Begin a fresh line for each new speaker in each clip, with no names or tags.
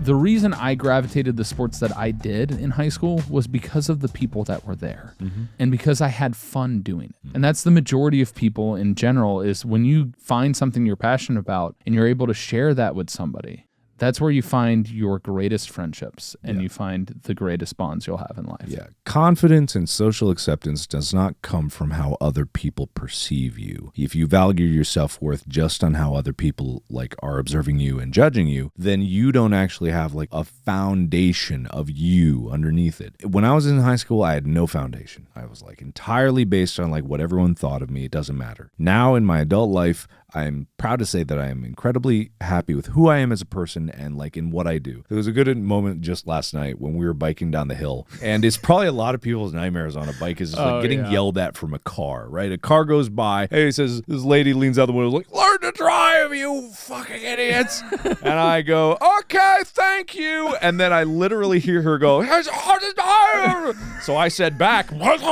the reason I gravitated the sports that I did in high school was because of the people that were there and because I had fun doing it. And that's the majority of people in general, is when you find something you're passionate about and you're able to share that with somebody, that's where you find your greatest friendships and you find the greatest bonds you'll have in life.
Yeah. Confidence and social acceptance does not come from how other people perceive you. If you value your self-worth just on how other people are observing you and judging you, then you don't actually have a foundation of you underneath it. When I was in high school, I had no foundation. I was entirely based on what everyone thought of me. It doesn't matter. Now in my adult life, I'm proud to say that I am incredibly happy with who I am as a person and in what I do. There was a good moment just last night when we were biking down the hill, and it's probably a lot of people's nightmares on a bike is just getting yelled at from a car, right? A car goes by, hey, says, this lady leans out the window learn to drive, you fucking idiots. And I go, okay, thank you. And then I literally hear her go, so I said back, this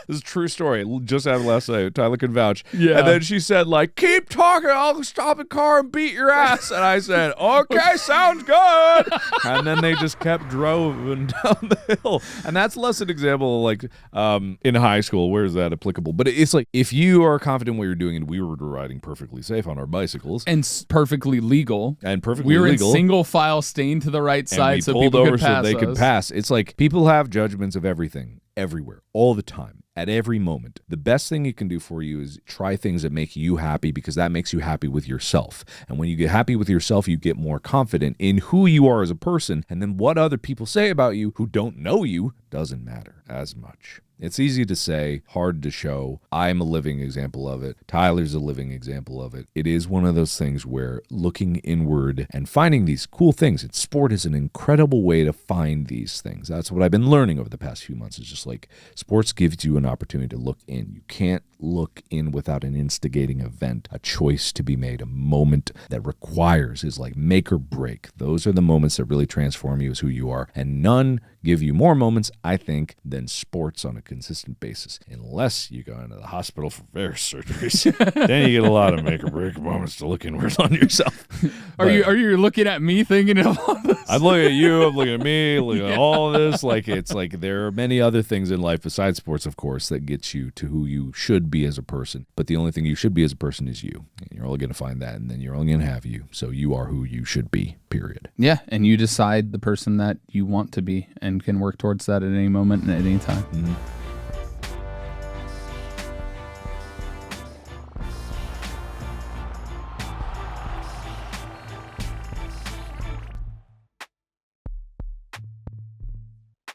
is a true story. It just happened last night. Tyler can vouch. Yeah. And then she said, keep talking, I'll stop a car and beat your ass. And I said, okay, sounds good. And then they just kept driving down the hill. And that's less an example in high school. Where is that applicable? But it's if you are confident in what you're doing, and we were riding perfectly safe on our bicycles.
And perfectly legal.
We
were in single file, staying to the right side so people could pass
so they could pass. It's people have judgments of everything, everywhere, all the time. At every moment. The best thing you can do for you is try things that make you happy, because that makes you happy with yourself. And when you get happy with yourself, you get more confident in who you are as a person. And then what other people say about you who don't know you doesn't matter as much. It's easy to say, hard to show. I'm a living example of it. Tyler's a living example of it. It is one of those things where looking inward and finding these cool things, and sport is an incredible way to find these things. That's what I've been learning over the past few months. It's just sports gives you an opportunity to look in. You can't look in without an instigating event, a choice to be made, a moment that requires is make or break. Those are the moments that really transform you as who you are. And none give you more moments, I think, than sports on a consistent basis, unless you go into the hospital for various surgeries. Then you get a lot of make or break moments to look inward on yourself.
Are you looking at me thinking of all this?
I'm looking at you, I'm looking at me, looking at all this. It's there are many other things in life besides sports, of course, that get you to who you should be as a person. But the only thing you should be as a person is you. And you're only going to find that, and then you're only going to have you. So you are who you should be, period.
Yeah, and you decide the person that you want to be and can work towards that at any moment and at any time.
Mm-hmm.